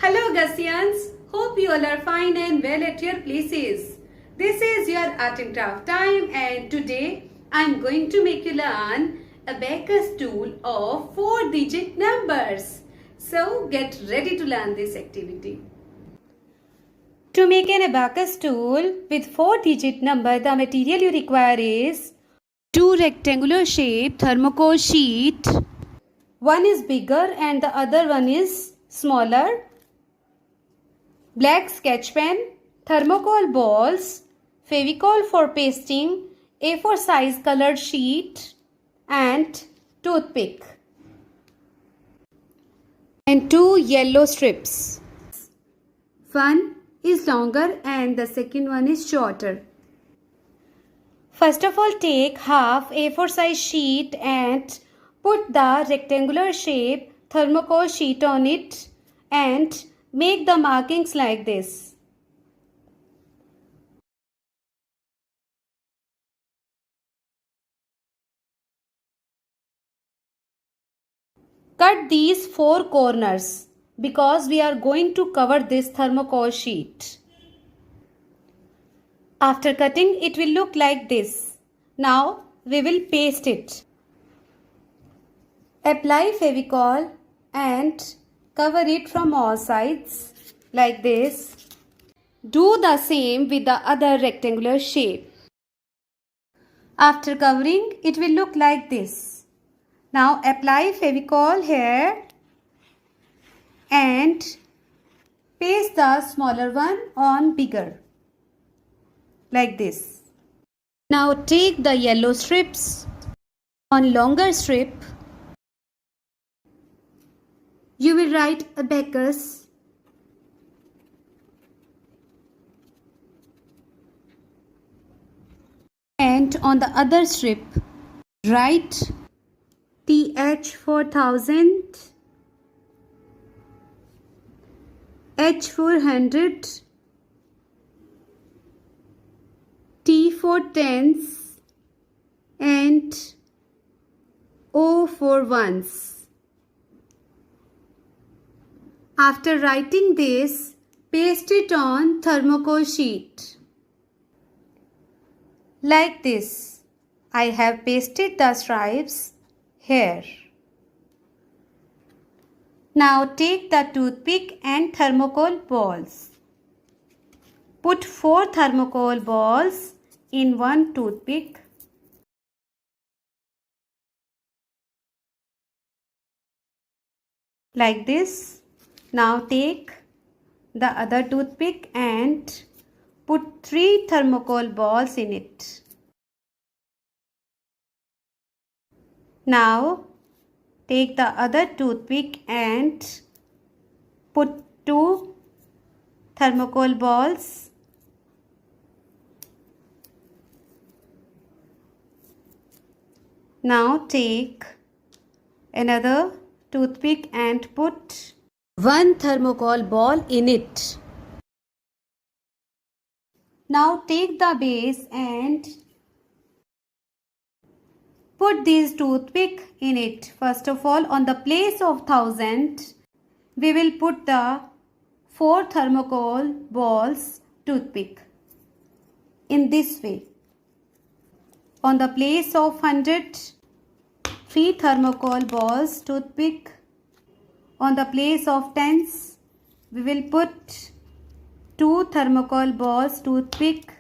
Hello Gaussians, hope you all are fine and well at your places. This is your art and craft time and today I am going to make you learn abacus tool of 4-digit numbers. So get ready to learn this activity. To make an abacus tool with 4-digit number, the material you require is 2 rectangular shaped thermocol sheet. One is bigger and the other one is smaller. Black sketch pen, thermocol balls, Fevicol for pasting, A4 size colored sheet and toothpick. And 2 yellow strips. One is longer and the second one is shorter. First of all, take half A4 size sheet and put the rectangular shape thermocol sheet on it and make the markings like this. Cut these 4 corners because we are going to cover this thermocol sheet. After cutting, it will look like this. Now we will paste it. Apply Fevicol and cover it from all sides like this. Do the same with the other rectangular shape. After covering, it will look like this. Now apply Fevicol here and paste the smaller one on bigger like this. Now take the yellow strips on longer strip. You will write abacus and on the other strip write TH for thousand, H for hundred, T for tens and O for ones. After writing this, paste it on thermocol sheet. Like this, I have pasted the stripes here. Now take the toothpick and thermocol balls. Put 4 thermocol balls in one toothpick. Like this. Now take the other toothpick and put 3 thermocol balls in it. Now take the other toothpick and put 2 thermocol balls. Now take another toothpick and put 1 thermocol ball in it. Now take the base and put this toothpick in it. First of all, on the place of 1000, we will put the 4 thermocol balls toothpick in this way. On the place of 100, 3 thermocol balls toothpick. On the place of tens, we will put 2 thermocol balls toothpick,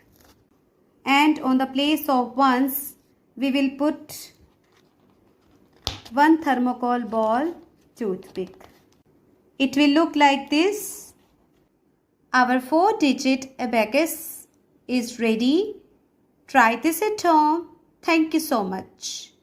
and on the place of ones, we will put 1 thermocol ball toothpick. It will look like this. Our 4-digit abacus is ready. Try this at home. Thank you so much.